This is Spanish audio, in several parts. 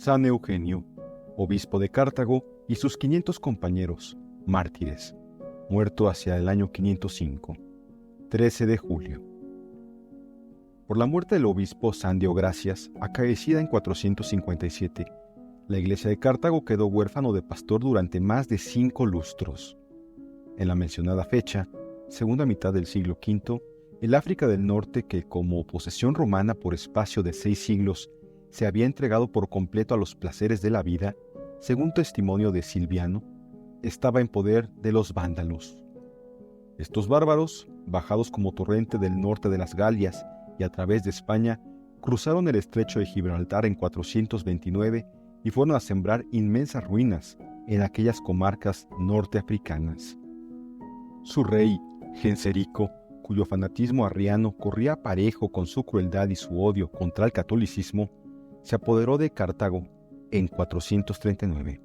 San Eugenio, obispo de Cartago, y sus 500 compañeros, mártires, muerto hacia el año 505, 13 de julio. Por la muerte del obispo San Diogracias, acaecida en 457, la iglesia de Cartago quedó huérfano de pastor durante más de 5 lustros. En la mencionada fecha, segunda mitad del siglo V, el África del Norte, que como posesión romana por espacio de 6 siglos se había entregado por completo a los placeres de la vida, según testimonio de Silviano, estaba en poder de los vándalos. Estos bárbaros, bajados como torrente del norte de las Galias y a través de España, cruzaron el estrecho de Gibraltar en 429 y fueron a sembrar inmensas ruinas en aquellas comarcas norteafricanas. Su rey, Genserico, cuyo fanatismo arriano corría parejo con su crueldad y su odio contra el catolicismo, se apoderó de Cartago en 439.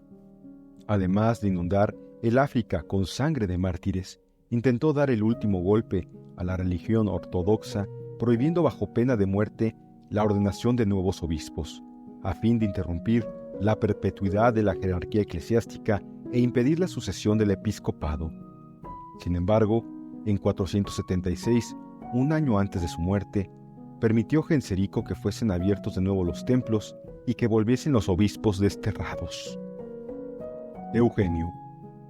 Además de inundar el África con sangre de mártires, intentó dar el último golpe a la religión ortodoxa, prohibiendo bajo pena de muerte la ordenación de nuevos obispos, a fin de interrumpir la perpetuidad de la jerarquía eclesiástica e impedir la sucesión del episcopado. Sin embargo, en 476, un año antes de su muerte, permitió Genserico que fuesen abiertos de nuevo los templos y que volviesen los obispos desterrados. Eugenio,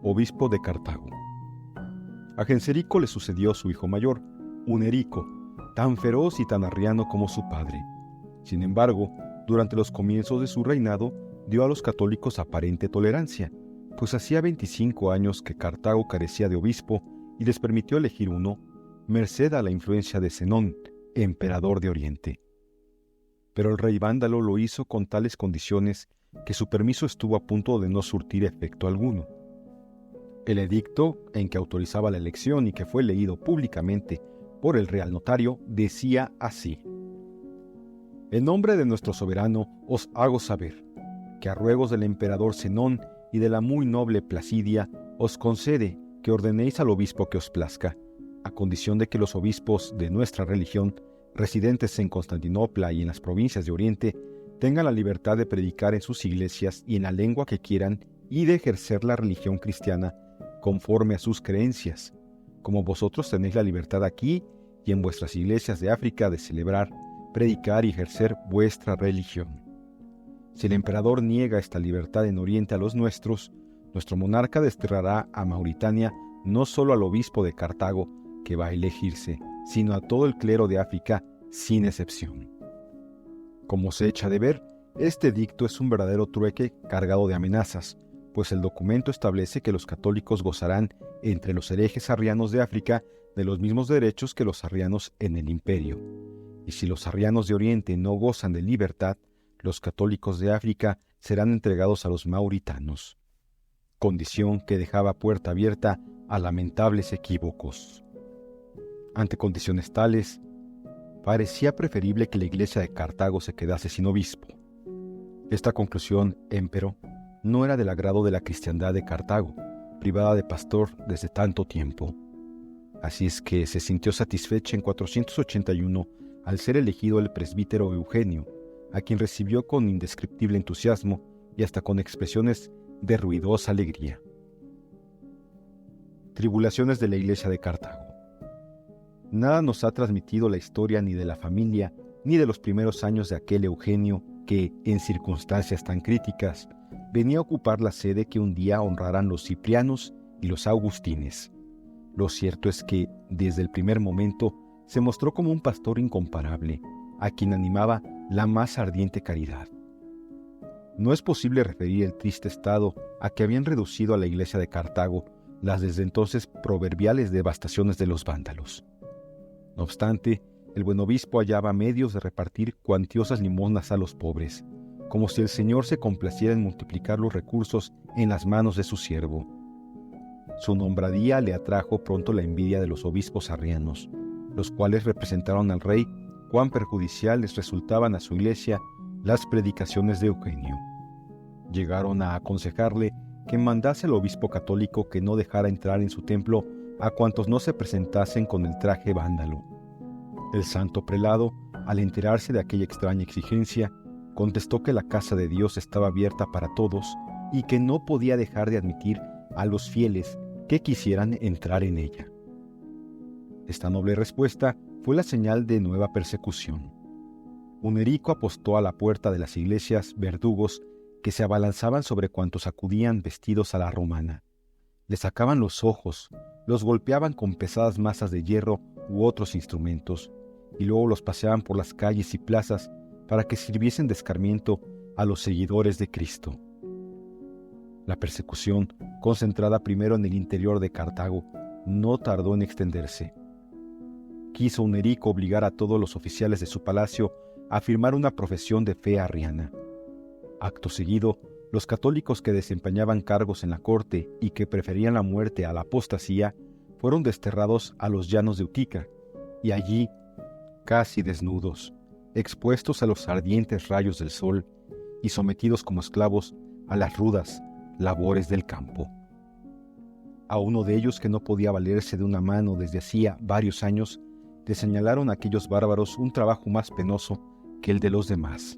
obispo de Cartago. A Genserico le sucedió su hijo mayor, Hunerico, tan feroz y tan arriano como su padre. Sin embargo, durante los comienzos de su reinado, dio a los católicos aparente tolerancia, pues hacía 25 años que Cartago carecía de obispo y les permitió elegir uno, merced a la influencia de Zenón, emperador de Oriente. Pero el rey vándalo lo hizo con tales condiciones que su permiso estuvo a punto de no surtir efecto alguno. El edicto en que autorizaba la elección y que fue leído públicamente por el real notario decía así: En nombre de nuestro soberano os hago saber que a ruegos del emperador Zenón y de la muy noble Placidia os concede que ordenéis al obispo que os plazca, a condición de que los obispos de nuestra religión, residentes en Constantinopla y en las provincias de Oriente, tengan la libertad de predicar en sus iglesias y en la lengua que quieran y de ejercer la religión cristiana conforme a sus creencias, como vosotros tenéis la libertad aquí y en vuestras iglesias de África de celebrar, predicar y ejercer vuestra religión. Si el emperador niega esta libertad en Oriente a los nuestros, nuestro monarca desterrará a Mauritania no solo al obispo de Cartago, que va a elegirse, sino a todo el clero de África, sin excepción. Como se echa de ver, este edicto es un verdadero trueque cargado de amenazas, pues el documento establece que los católicos gozarán, entre los herejes arrianos de África, de los mismos derechos que los arrianos en el imperio. Y si los arrianos de Oriente no gozan de libertad, los católicos de África serán entregados a los mauritanos, condición que dejaba puerta abierta a lamentables equívocos. Ante condiciones tales, parecía preferible que la iglesia de Cartago se quedase sin obispo. Esta conclusión, empero, no era del agrado de la cristiandad de Cartago, privada de pastor desde tanto tiempo. Así es que se sintió satisfecha en 481 al ser elegido el presbítero Eugenio, a quien recibió con indescriptible entusiasmo y hasta con expresiones de ruidosa alegría. Tribulaciones de la iglesia de Cartago. Nada nos ha transmitido la historia ni de la familia ni de los primeros años de aquel Eugenio que, en circunstancias tan críticas, venía a ocupar la sede que un día honrarán los ciprianos y los agustines. Lo cierto es que, desde el primer momento, se mostró como un pastor incomparable, a quien animaba la más ardiente caridad. No es posible referir el triste estado a que habían reducido a la iglesia de Cartago las desde entonces proverbiales devastaciones de los vándalos. No obstante, el buen obispo hallaba medios de repartir cuantiosas limosnas a los pobres, como si el Señor se complaciera en multiplicar los recursos en las manos de su siervo. Su nombradía le atrajo pronto la envidia de los obispos arrianos, los cuales representaron al rey cuán perjudiciales resultaban a su iglesia las predicaciones de Eugenio. Llegaron a aconsejarle que mandase al obispo católico que no dejara entrar en su templo a cuantos no se presentasen con el traje vándalo. El santo prelado, al enterarse de aquella extraña exigencia, contestó que la casa de Dios estaba abierta para todos y que no podía dejar de admitir a los fieles que quisieran entrar en ella. Esta noble respuesta fue la señal de nueva persecución. Hunerico apostó a la puerta de las iglesias verdugos que se abalanzaban sobre cuantos acudían vestidos a la romana. Les sacaban los ojos, los golpeaban con pesadas masas de hierro u otros instrumentos, y luego los paseaban por las calles y plazas para que sirviesen de escarmiento a los seguidores de Cristo. La persecución, concentrada primero en el interior de Cartago, no tardó en extenderse. Quiso Hunerico obligar a todos los oficiales de su palacio a firmar una profesión de fe arriana. Acto seguido, los católicos que desempeñaban cargos en la corte y que preferían la muerte a la apostasía fueron desterrados a los llanos de Utica, y allí, casi desnudos, expuestos a los ardientes rayos del sol y sometidos como esclavos a las rudas labores del campo. A uno de ellos, que no podía valerse de una mano desde hacía varios años, le señalaron a aquellos bárbaros un trabajo más penoso que el de los demás.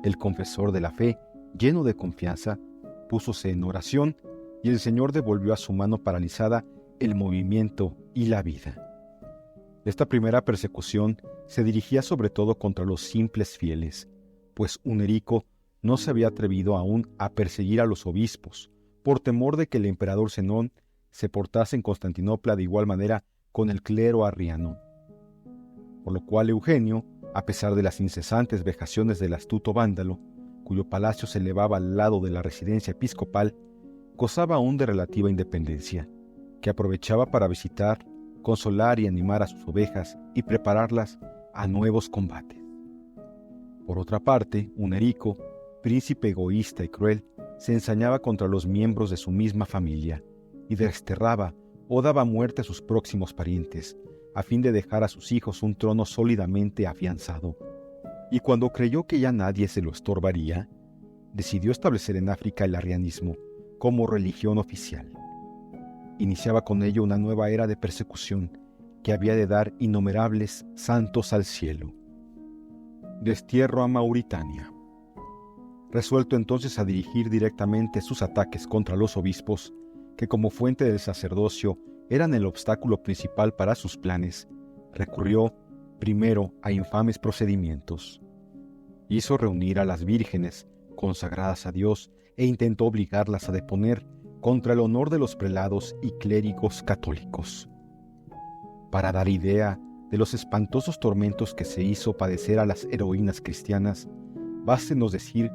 El confesor de la fe, lleno de confianza, púsose en oración y el Señor devolvió a su mano paralizada el movimiento y la vida. Esta primera persecución se dirigía sobre todo contra los simples fieles, pues Hunerico no se había atrevido aún a perseguir a los obispos, por temor de que el emperador Zenón se portase en Constantinopla de igual manera con el clero arriano. Por lo cual Eugenio, a pesar de las incesantes vejaciones del astuto vándalo, cuyo palacio se elevaba al lado de la residencia episcopal, gozaba aún de relativa independencia, que aprovechaba para visitar, consolar y animar a sus ovejas y prepararlas a nuevos combates. Por otra parte, Hunerico, príncipe egoísta y cruel, se ensañaba contra los miembros de su misma familia y desterraba o daba muerte a sus próximos parientes, a fin de dejar a sus hijos un trono sólidamente afianzado. Y cuando creyó que ya nadie se lo estorbaría, decidió establecer en África el arrianismo como religión oficial. Iniciaba con ello una nueva era de persecución que había de dar innumerables santos al cielo. Destierro a Mauritania. Resuelto entonces a dirigir directamente sus ataques contra los obispos, que como fuente del sacerdocio eran el obstáculo principal para sus planes, recurrió primero a infames procedimientos. Hizo reunir a las vírgenes consagradas a Dios e intentó obligarlas a deponer contra el honor de los prelados y clérigos católicos. Para dar idea de los espantosos tormentos que se hizo padecer a las heroínas cristianas, bástenos decir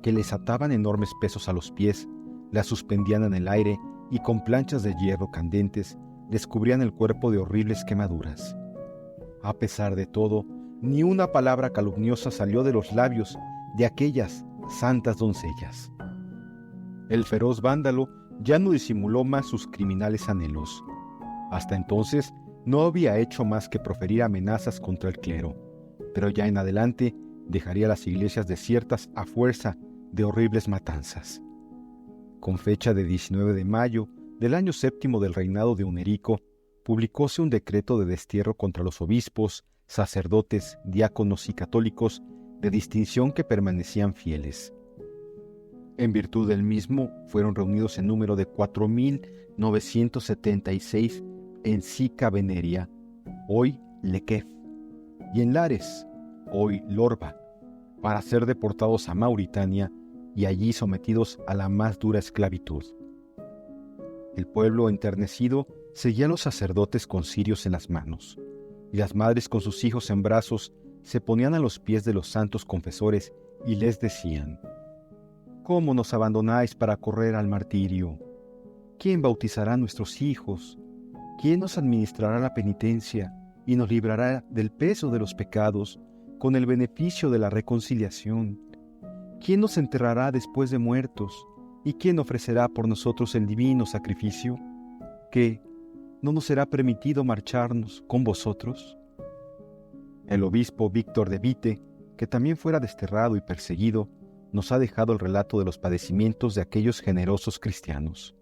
que les ataban enormes pesos a los pies, las suspendían en el aire y con planchas de hierro candentes les cubrían el cuerpo de horribles quemaduras. A pesar de todo, ni una palabra calumniosa salió de los labios de aquellas santas doncellas. El feroz vándalo ya no disimuló más sus criminales anhelos. Hasta entonces no había hecho más que proferir amenazas contra el clero, pero ya en adelante dejaría las iglesias desiertas a fuerza de horribles matanzas. Con fecha de 19 de mayo del año séptimo del reinado de Hunerico, publicóse un decreto de destierro contra los obispos, sacerdotes, diáconos y católicos de distinción que permanecían fieles. En virtud del mismo, fueron reunidos en número de 4.976 en Sica Veneria, hoy Lequef, y en Lares, hoy Lorba, para ser deportados a Mauritania y allí sometidos a la más dura esclavitud. El pueblo enternecido seguía a los sacerdotes con cirios en las manos, y las madres con sus hijos en brazos se ponían a los pies de los santos confesores y les decían: ¿Cómo nos abandonáis para correr al martirio? ¿Quién bautizará a nuestros hijos? ¿Quién nos administrará la penitencia y nos librará del peso de los pecados con el beneficio de la reconciliación? ¿Quién nos enterrará después de muertos? ¿Y quién ofrecerá por nosotros el divino sacrificio? ¿Qué? ¿No nos será permitido marcharnos con vosotros? El obispo Víctor de Vite, que también fuera desterrado y perseguido, nos ha dejado el relato de los padecimientos de aquellos generosos cristianos.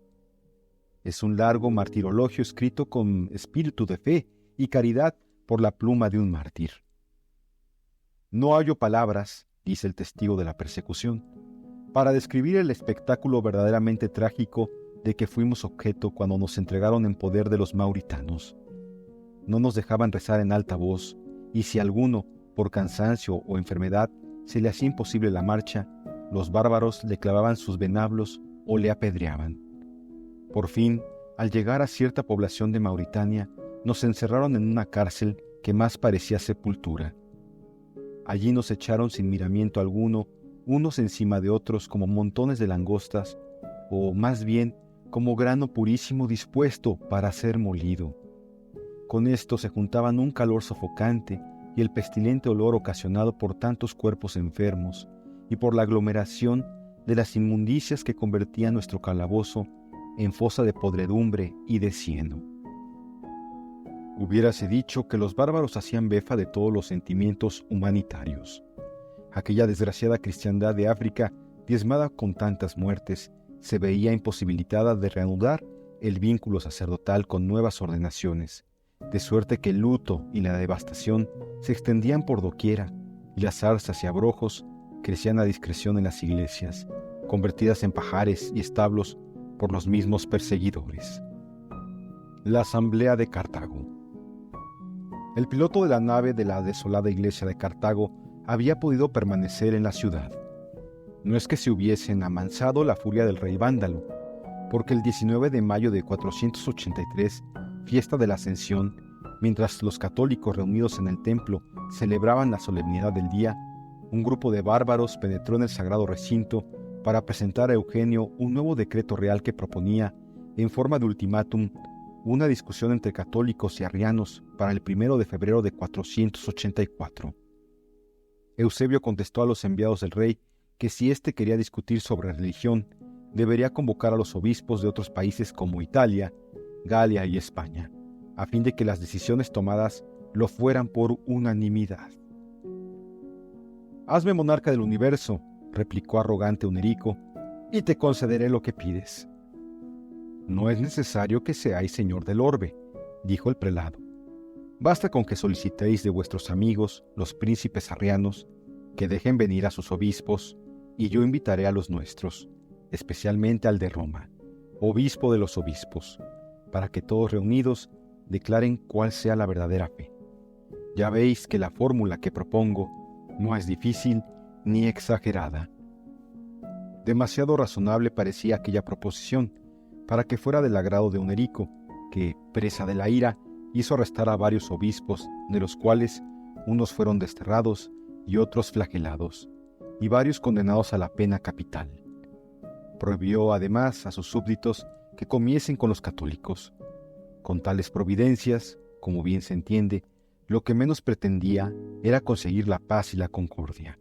Es un largo martirologio escrito con espíritu de fe y caridad por la pluma de un mártir. No hallo palabras, dice el testigo de la persecución, para describir el espectáculo verdaderamente trágico de que fuimos objeto cuando nos entregaron en poder de los mauritanos. No nos dejaban rezar en alta voz, y si alguno, por cansancio o enfermedad, se le hacía imposible la marcha, los bárbaros le clavaban sus venablos o le apedreaban. Por fin, al llegar a cierta población de Mauritania, nos encerraron en una cárcel que más parecía sepultura. Allí nos echaron sin miramiento alguno, unos encima de otros como montones de langostas, o más bien como grano purísimo dispuesto para ser molido. Con esto se juntaban un calor sofocante y el pestilente olor ocasionado por tantos cuerpos enfermos y por la aglomeración de las inmundicias que convertían nuestro calabozo en fosa de podredumbre y de cieno. Hubiérase dicho que los bárbaros hacían befa de todos los sentimientos humanitarios. Aquella desgraciada cristiandad de África, diezmada con tantas muertes, se veía imposibilitada de reanudar el vínculo sacerdotal con nuevas ordenaciones, de suerte que el luto y la devastación se extendían por doquiera, y las zarzas y abrojos crecían a discreción en las iglesias, convertidas en pajares y establos por los mismos perseguidores. La Asamblea de Cartago. El piloto de la nave de la desolada iglesia de Cartago había podido permanecer en la ciudad. No es que se hubiesen amansado la furia del rey vándalo, porque el 19 de mayo de 483, fiesta de la Ascensión, mientras los católicos reunidos en el templo celebraban la solemnidad del día, un grupo de bárbaros penetró en el sagrado recinto para presentar a Eugenio un nuevo decreto real que proponía, en forma de ultimátum, una discusión entre católicos y arrianos para el 1 de febrero de 484. Eusebio contestó a los enviados del rey que si éste quería discutir sobre religión, debería convocar a los obispos de otros países como Italia, Galia y España, a fin de que las decisiones tomadas lo fueran por unanimidad. «Hazme monarca del universo», replicó arrogante Hunerico, «y te concederé lo que pides». «No es necesario que seáis señor del orbe», dijo el prelado. «Basta con que solicitéis de vuestros amigos, los príncipes arrianos, que dejen venir a sus obispos, y yo invitaré a los nuestros, especialmente al de Roma, obispo de los obispos, para que todos reunidos declaren cuál sea la verdadera fe. Ya veis que la fórmula que propongo no es difícil ni exagerada». Demasiado razonable parecía aquella proposición para que fuera del agrado de Hunerico, que, presa de la ira, hizo arrestar a varios obispos, de los cuales unos fueron desterrados y otros flagelados, y varios condenados a la pena capital. Prohibió además a sus súbditos que comiesen con los católicos. Con tales providencias, como bien se entiende, lo que menos pretendía era conseguir la paz y la concordia.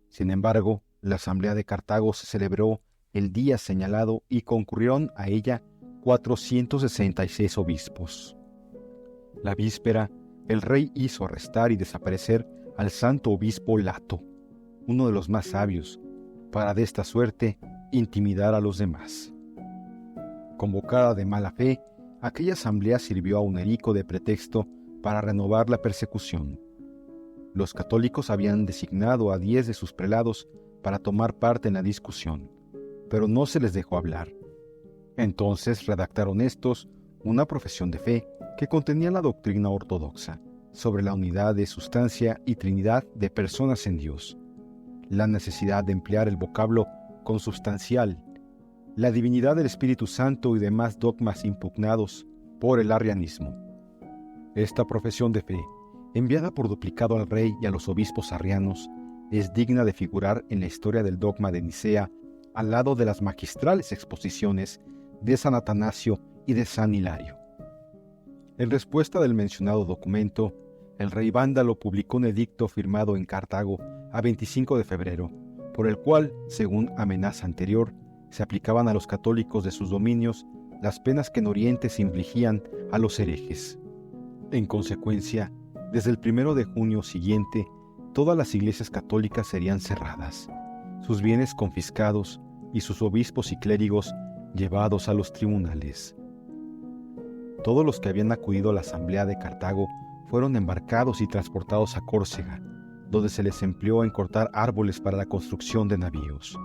Sin embargo, la Asamblea de Cartago se celebró el día señalado y concurrieron a ella 466 obispos. La víspera, el rey hizo arrestar y desaparecer al santo obispo Lato, uno de los más sabios, para de esta suerte intimidar a los demás. Convocada de mala fe, aquella asamblea sirvió a Hunerico de pretexto para renovar la persecución. Los católicos habían designado a 10 de sus prelados para tomar parte en la discusión, pero no se les dejó hablar. Entonces redactaron estos una profesión de fe que contenía la doctrina ortodoxa sobre la unidad de sustancia y trinidad de personas en Dios, la necesidad de emplear el vocablo consubstancial, la divinidad del Espíritu Santo y demás dogmas impugnados por el arrianismo. Esta profesión de fe, enviada por duplicado al rey y a los obispos arrianos, es digna de figurar en la historia del dogma de Nicea al lado de las magistrales exposiciones de San Atanasio y de San Hilario. En respuesta del mencionado documento, el rey vándalo publicó un edicto firmado en Cartago a 25 de febrero, por el cual, según amenaza anterior, se aplicaban a los católicos de sus dominios las penas que en Oriente se infligían a los herejes. En consecuencia, desde el 1 de junio siguiente, todas las iglesias católicas serían cerradas, sus bienes confiscados y sus obispos y clérigos llevados a los tribunales. Todos los que habían acudido a la asamblea de Cartago fueron embarcados y transportados a Córcega, donde se les empleó en cortar árboles para la construcción de navíos.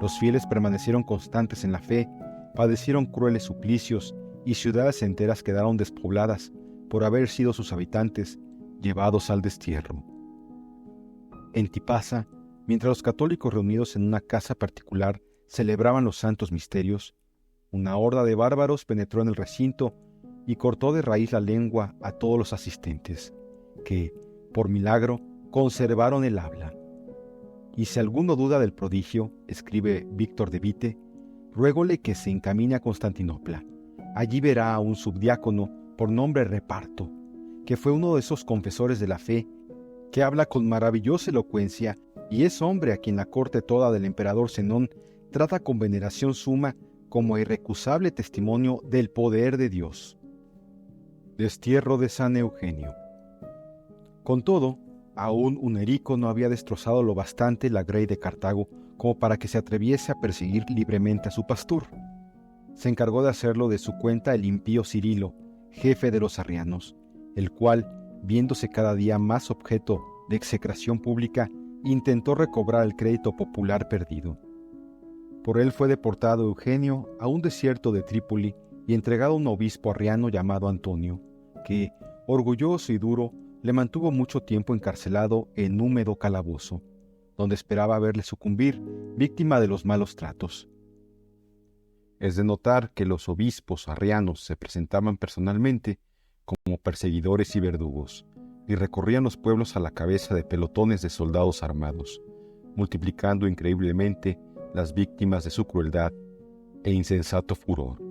Los fieles permanecieron constantes en la fe, padecieron crueles suplicios y ciudades enteras quedaron despobladas por haber sido sus habitantes llevados al destierro. En Tipasa, mientras los católicos reunidos en una casa particular celebraban los santos misterios, una horda de bárbaros penetró en el recinto y cortó de raíz la lengua a todos los asistentes, que, por milagro, conservaron el habla. Y si alguno duda del prodigio, escribe Víctor de Vite, ruégole que se encamine a Constantinopla. Allí verá a un subdiácono por nombre Reparto, que fue uno de esos confesores de la fe, que habla con maravillosa elocuencia y es hombre a quien la corte toda del emperador Zenón trata con veneración suma como irrecusable testimonio del poder de Dios. Destierro de San Eugenio. Con todo, aún Hunerico no había destrozado lo bastante la grey de Cartago como para que se atreviese a perseguir libremente a su pastor. Se encargó de hacerlo de su cuenta el impío Cirilo, jefe de los arrianos, el cual, viéndose cada día más objeto de execración pública, intentó recobrar el crédito popular perdido. Por él fue deportado Eugenio a un desierto de Trípoli y entregado a un obispo arriano llamado Antonio, que, orgulloso y duro, le mantuvo mucho tiempo encarcelado en húmedo calabozo, donde esperaba verle sucumbir, víctima de los malos tratos. Es de notar que los obispos arrianos se presentaban personalmente como perseguidores y verdugos, y recorrían los pueblos a la cabeza de pelotones de soldados armados, multiplicando increíblemente las víctimas de su crueldad e insensato furor.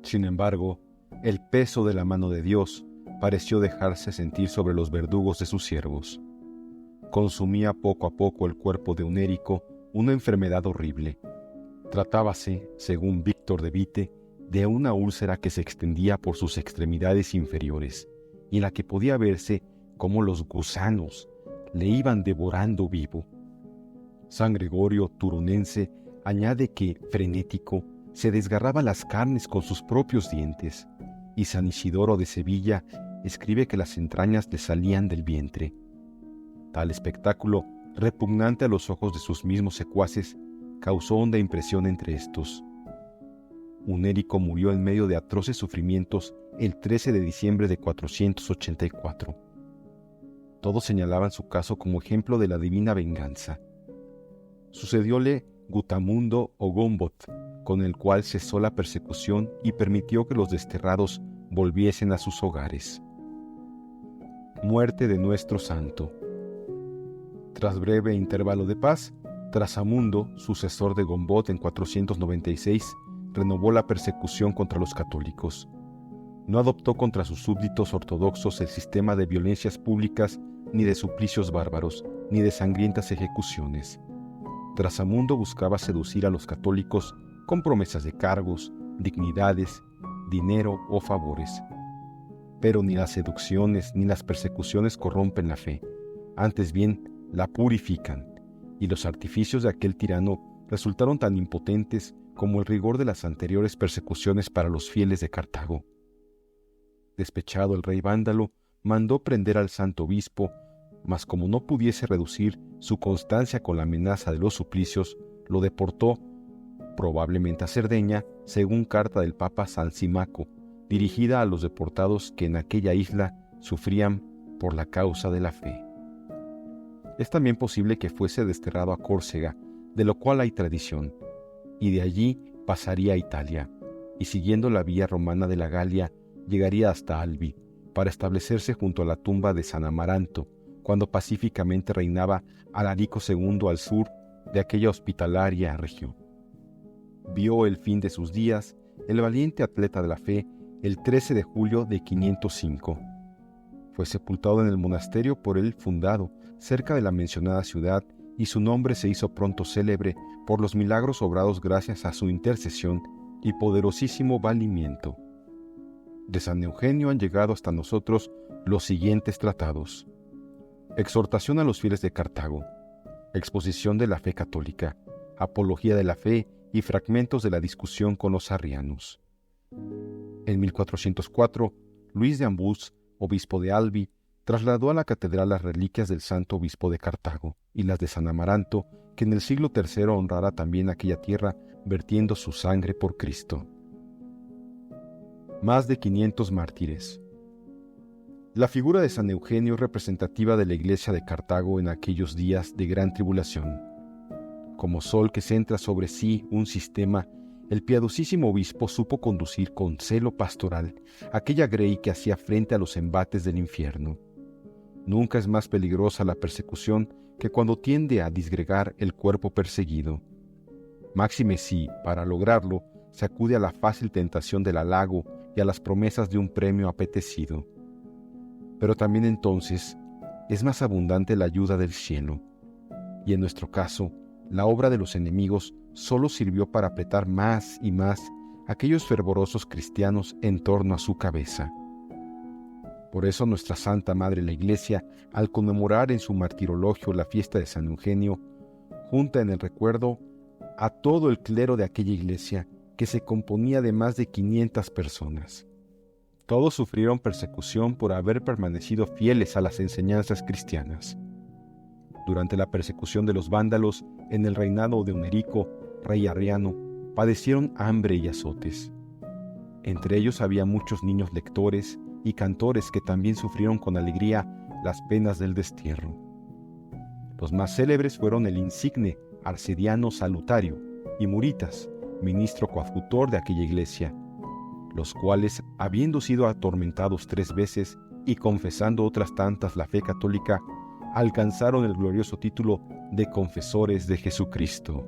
Sin embargo, el peso de la mano de Dios pareció dejarse sentir sobre los verdugos de sus siervos. Consumía poco a poco el cuerpo de Hunerico una enfermedad horrible. Tratábase, según Víctor de Vite, de una úlcera que se extendía por sus extremidades inferiores y en la que podía verse cómo los gusanos le iban devorando vivo. San Gregorio Turunense añade que, frenético, se desgarraba las carnes con sus propios dientes, y San Isidoro de Sevilla escribe que las entrañas le salían del vientre. Tal espectáculo, repugnante a los ojos de sus mismos secuaces, causó honda impresión entre estos. Hunerico murió en medio de atroces sufrimientos el 13 de diciembre de 484. Todos señalaban su caso como ejemplo de la divina venganza. Sucedióle Gutamundo o Gombot, con el cual cesó la persecución y permitió que los desterrados volviesen a sus hogares. Muerte de nuestro santo. Tras breve intervalo de paz, Trasamundo, sucesor de Gombot en 496, renovó la persecución contra los católicos. No adoptó contra sus súbditos ortodoxos el sistema de violencias públicas, ni de suplicios bárbaros, ni de sangrientas ejecuciones. Trasamundo buscaba seducir a los católicos con promesas de cargos, dignidades, dinero o favores. Pero ni las seducciones ni las persecuciones corrompen la fe, antes bien la purifican, y los artificios de aquel tirano resultaron tan impotentes como el rigor de las anteriores persecuciones para los fieles de Cartago. Despechado el rey vándalo, mandó prender al santo obispo, mas como no pudiese reducir su constancia con la amenaza de los suplicios, lo deportó, probablemente a Cerdeña, según carta del Papa San Simaco, dirigida a los deportados que en aquella isla sufrían por la causa de la fe. Es también posible que fuese desterrado a Córcega, de lo cual hay tradición, y de allí pasaría a Italia, y siguiendo la vía romana de la Galia, llegaría hasta Albi, para establecerse junto a la tumba de San Amaranto, cuando pacíficamente reinaba Alarico II al sur de aquella hospitalaria región. Vio el fin de sus días el valiente atleta de la fe el 13 de julio de 505. Fue sepultado en el monasterio por él fundado, cerca de la mencionada ciudad, y su nombre se hizo pronto célebre por los milagros obrados gracias a su intercesión y poderosísimo valimiento. De San Eugenio han llegado hasta nosotros los siguientes tratados: Exhortación a los fieles de Cartago, Exposición de la fe católica, Apología de la fe y fragmentos de la discusión con los arrianos. En 1404, Luis de Ambús, obispo de Albi, trasladó a la catedral las reliquias del santo obispo de Cartago y las de San Amaranto, que en el siglo III honrara también aquella tierra vertiendo su sangre por Cristo. Más de 500 mártires. La figura de San Eugenio es representativa de la iglesia de Cartago en aquellos días de gran tribulación. Como sol que centra sobre sí un sistema, el piadosísimo obispo supo conducir con celo pastoral aquella grey que hacía frente a los embates del infierno. Nunca es más peligrosa la persecución que cuando tiende a disgregar el cuerpo perseguido. Máxime si, para lograrlo, se acude a la fácil tentación del halago y a las promesas de un premio apetecido. Pero también entonces es más abundante la ayuda del cielo, y en nuestro caso, la obra de los enemigos solo sirvió para apretar más y más aquellos fervorosos cristianos en torno a su cabeza. Por eso nuestra Santa Madre la Iglesia, al conmemorar en su martirologio la fiesta de San Eugenio, junta en el recuerdo a todo el clero de aquella iglesia, que se componía de más de 500 personas. Todos sufrieron persecución por haber permanecido fieles a las enseñanzas cristianas. Durante la persecución de los vándalos en el reinado de Hunerico, rey arriano, padecieron hambre y azotes. Entre ellos había muchos niños lectores y cantores que también sufrieron con alegría las penas del destierro. Los más célebres fueron el insigne Arcediano Salutario y Muritas, ministro coadjutor de aquella iglesia, los cuales, habiendo sido atormentados 3 veces y confesando otras tantas la fe católica, alcanzaron el glorioso título de confesores de Jesucristo.